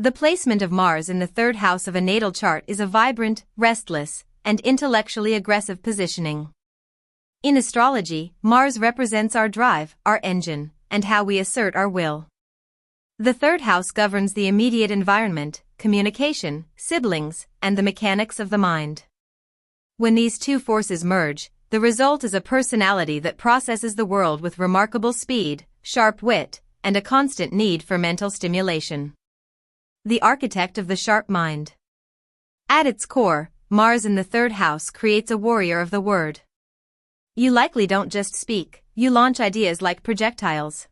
The placement of Mars in the third house of a natal chart is a vibrant, restless, and intellectually aggressive positioning. In astrology, Mars represents our drive, our engine, and how we assert our will. The third house governs the immediate environment, communication, siblings, and the mechanics of the mind. When these two forces merge, the result is a personality that processes the world with remarkable speed, sharp wit, and a constant need for mental stimulation. The architect of the sharp mind. At its core, Mars in the third house creates a warrior of the word. You likely don't just speak, you launch ideas like projectiles.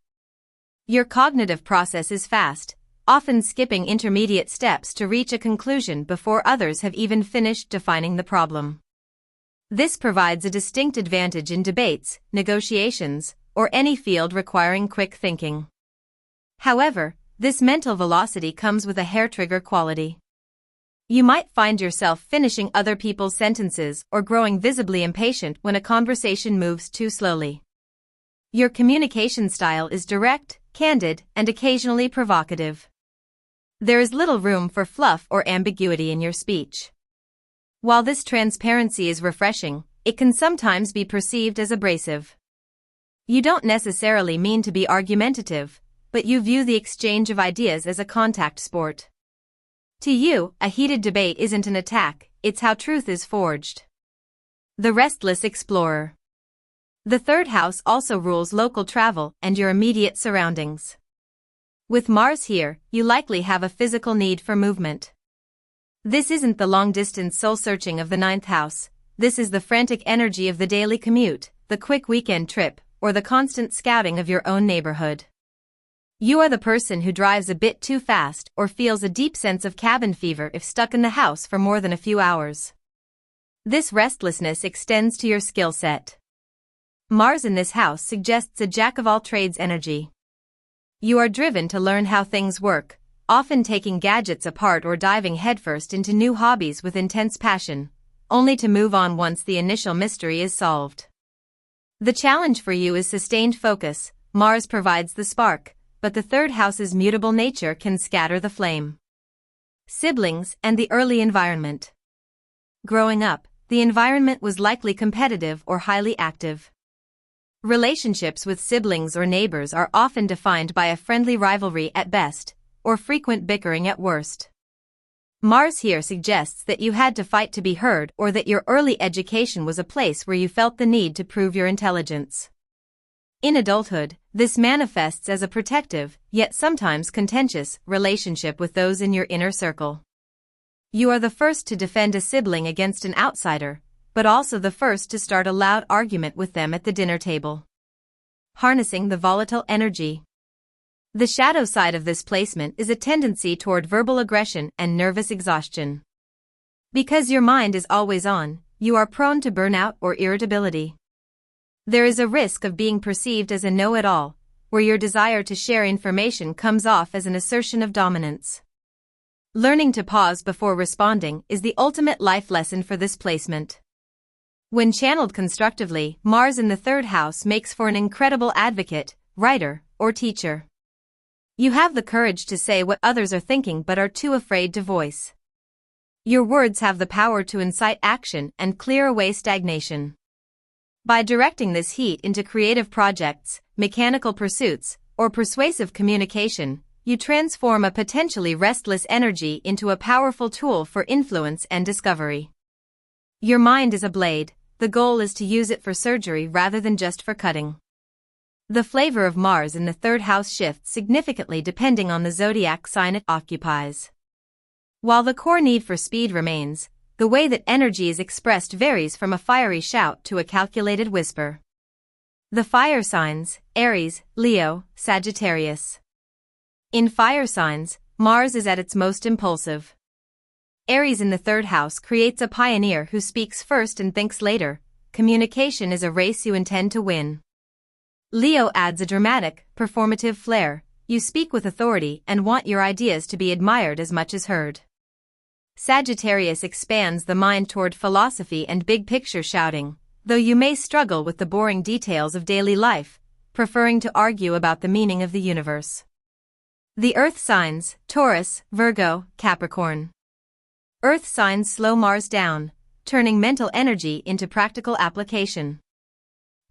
Your cognitive process is fast, often skipping intermediate steps to reach a conclusion before others have even finished defining the problem. This provides a distinct advantage in debates, negotiations, or any field requiring quick thinking. However, this mental velocity comes with a hair-trigger quality. You might find yourself finishing other people's sentences or growing visibly impatient when a conversation moves too slowly. Your communication style is direct, candid, and occasionally provocative. There is little room for fluff or ambiguity in your speech. While this transparency is refreshing, it can sometimes be perceived as abrasive. You don't necessarily mean to be argumentative, but you view the exchange of ideas as a contact sport. To you, a heated debate isn't an attack, it's how truth is forged. The restless explorer. The third house also rules local travel and your immediate surroundings. With Mars here, you likely have a physical need for movement. This isn't the long-distance soul-searching of the ninth house, this is the frantic energy of the daily commute, the quick weekend trip, or the constant scouting of your own neighborhood. You are the person who drives a bit too fast or feels a deep sense of cabin fever if stuck in the house for more than a few hours. This restlessness extends to your skill set. Mars in this house suggests a jack-of-all-trades energy. You are driven to learn how things work, often taking gadgets apart or diving headfirst into new hobbies with intense passion, only to move on once the initial mystery is solved. The challenge for you is sustained focus. Mars provides the spark, but the third house's mutable nature can scatter the flame. Siblings and the early environment. Growing up, the environment was likely competitive or highly active. Relationships with siblings or neighbors are often defined by a friendly rivalry at best, or frequent bickering at worst. Mars here suggests that you had to fight to be heard or that your early education was a place where you felt the need to prove your intelligence. In adulthood, this manifests as a protective, yet sometimes contentious, relationship with those in your inner circle. You are the first to defend a sibling against an outsider, but also the first to start a loud argument with them at the dinner table. Harnessing the volatile energy. The shadow side of this placement is a tendency toward verbal aggression and nervous exhaustion. Because your mind is always on, you are prone to burnout or irritability. There is a risk of being perceived as a know-it-all, where your desire to share information comes off as an assertion of dominance. Learning to pause before responding is the ultimate life lesson for this placement. When channeled constructively, Mars in the third house makes for an incredible advocate, writer, or teacher. You have the courage to say what others are thinking but are too afraid to voice. Your words have the power to incite action and clear away stagnation. By directing this heat into creative projects, mechanical pursuits, or persuasive communication, you transform a potentially restless energy into a powerful tool for influence and discovery. Your mind is a blade, the goal is to use it for surgery rather than just for cutting. The flavor of Mars in the third house shifts significantly depending on the zodiac sign it occupies. While the core need for speed remains, the way that energy is expressed varies from a fiery shout to a calculated whisper. The fire signs: Aries, Leo, Sagittarius. In fire signs, Mars is at its most impulsive. Aries in the third house creates a pioneer who speaks first and thinks later. Communication is a race you intend to win. Leo adds a dramatic, performative flair. You speak with authority and want your ideas to be admired as much as heard. Sagittarius expands the mind toward philosophy and big-picture shouting, though you may struggle with the boring details of daily life, preferring to argue about the meaning of the universe. The Earth signs, Taurus, Virgo, Capricorn. Earth signs slow Mars down, turning mental energy into practical application.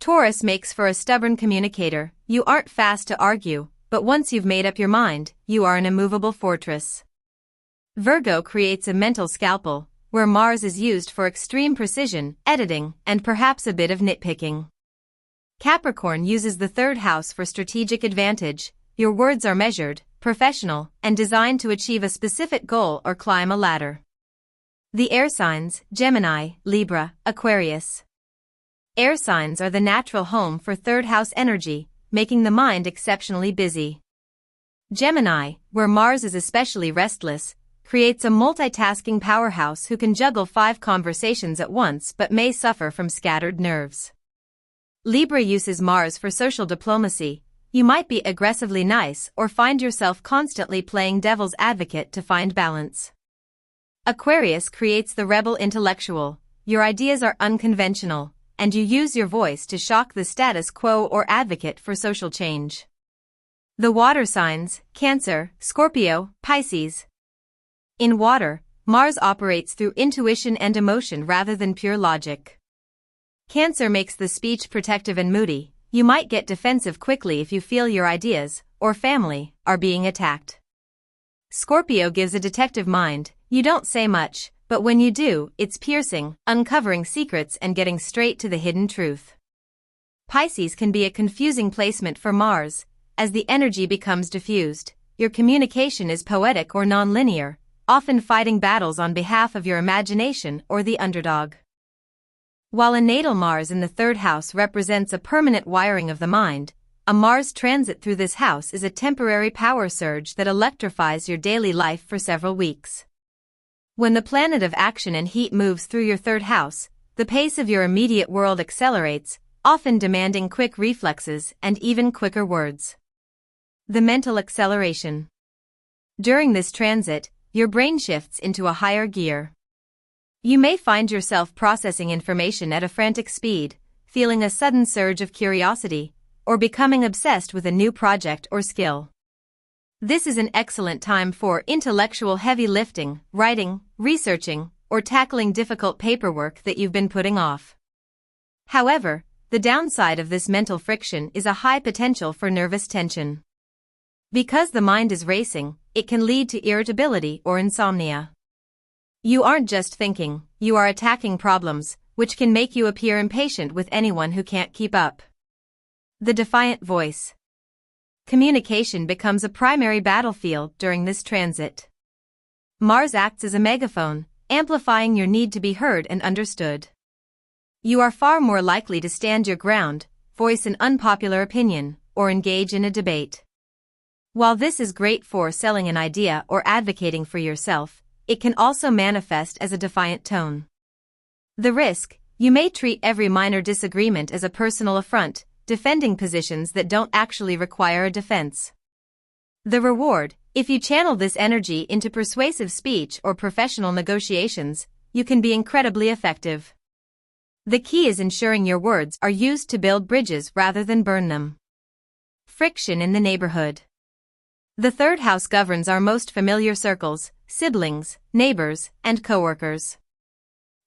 Taurus makes for a stubborn communicator. You aren't fast to argue, but once you've made up your mind, you are an immovable fortress. Virgo creates a mental scalpel, where Mars is used for extreme precision, editing, and perhaps a bit of nitpicking. Capricorn uses the third house for strategic advantage. Your words are measured, professional, and designed to achieve a specific goal or climb a ladder. The air signs, Gemini, Libra, Aquarius. Air signs are the natural home for third house energy, making the mind exceptionally busy. Gemini, where Mars is especially restless, creates a multitasking powerhouse who can juggle 5 conversations at once but may suffer from scattered nerves. Libra uses Mars for social diplomacy. You might be aggressively nice or find yourself constantly playing devil's advocate to find balance. Aquarius creates the rebel intellectual. Your ideas are unconventional, and you use your voice to shock the status quo or advocate for social change. The water signs, Cancer, Scorpio, Pisces. In water, Mars operates through intuition and emotion rather than pure logic. Cancer makes the speech protective and moody. You might get defensive quickly if you feel your ideas, or family, are being attacked. Scorpio gives a detective mind. You don't say much, but when you do, it's piercing, uncovering secrets and getting straight to the hidden truth. Pisces can be a confusing placement for Mars. As the energy becomes diffused, your communication is poetic or non-linear, often fighting battles on behalf of your imagination or the underdog. While a natal Mars in the third house represents a permanent wiring of the mind, a Mars transit through this house is a temporary power surge that electrifies your daily life for several weeks. When the planet of action and heat moves through your third house, the pace of your immediate world accelerates, often demanding quick reflexes and even quicker words. The mental acceleration. During this transit, your brain shifts into a higher gear. You may find yourself processing information at a frantic speed, feeling a sudden surge of curiosity, or becoming obsessed with a new project or skill. This is an excellent time for intellectual heavy lifting, writing, researching, or tackling difficult paperwork that you've been putting off. However, the downside of this mental friction is a high potential for nervous tension. Because the mind is racing, it can lead to irritability or insomnia. You aren't just thinking, you are attacking problems, which can make you appear impatient with anyone who can't keep up. The defiant voice. Communication becomes a primary battlefield during this transit. Mars acts as a megaphone, amplifying your need to be heard and understood. You are far more likely to stand your ground, voice an unpopular opinion, or engage in a debate. While this is great for selling an idea or advocating for yourself, it can also manifest as a defiant tone. The risk: you may treat every minor disagreement as a personal affront, defending positions that don't actually require a defense. The reward: if you channel this energy into persuasive speech or professional negotiations, you can be incredibly effective. The key is ensuring your words are used to build bridges rather than burn them. Friction in the neighborhood. The third house governs our most familiar circles, siblings, neighbors, and coworkers.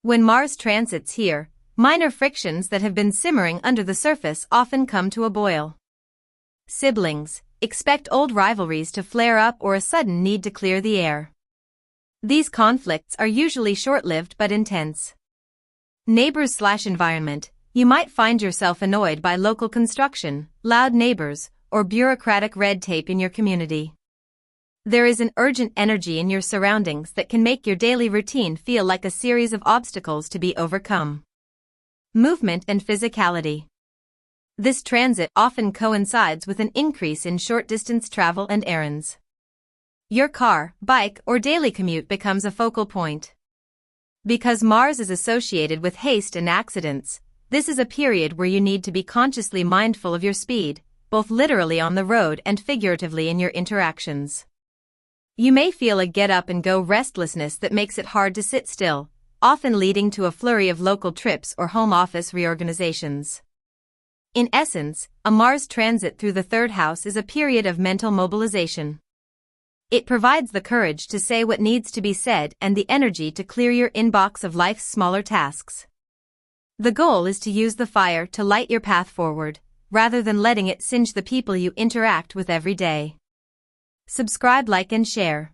When Mars transits here, minor frictions that have been simmering under the surface often come to a boil. Siblings: expect old rivalries to flare up or a sudden need to clear the air. These conflicts are usually short-lived but intense. Neighbors/environment: you might find yourself annoyed by local construction, loud neighbors, or bureaucratic red tape in your community. There is an urgent energy in your surroundings that can make your daily routine feel like a series of obstacles to be overcome. Movement and physicality. This transit often coincides with an increase in short-distance travel and errands. Your car, bike, or daily commute becomes a focal point. Because Mars is associated with haste and accidents, this is a period where you need to be consciously mindful of your speed, both literally on the road and figuratively in your interactions. You may feel a get-up-and-go restlessness that makes it hard to sit still, often leading to a flurry of local trips or home office reorganizations. In essence, a Mars transit through the third house is a period of mental mobilization. It provides the courage to say what needs to be said and the energy to clear your inbox of life's smaller tasks. The goal is to use the fire to light your path forward, rather than letting it singe the people you interact with every day. Subscribe, like, and share.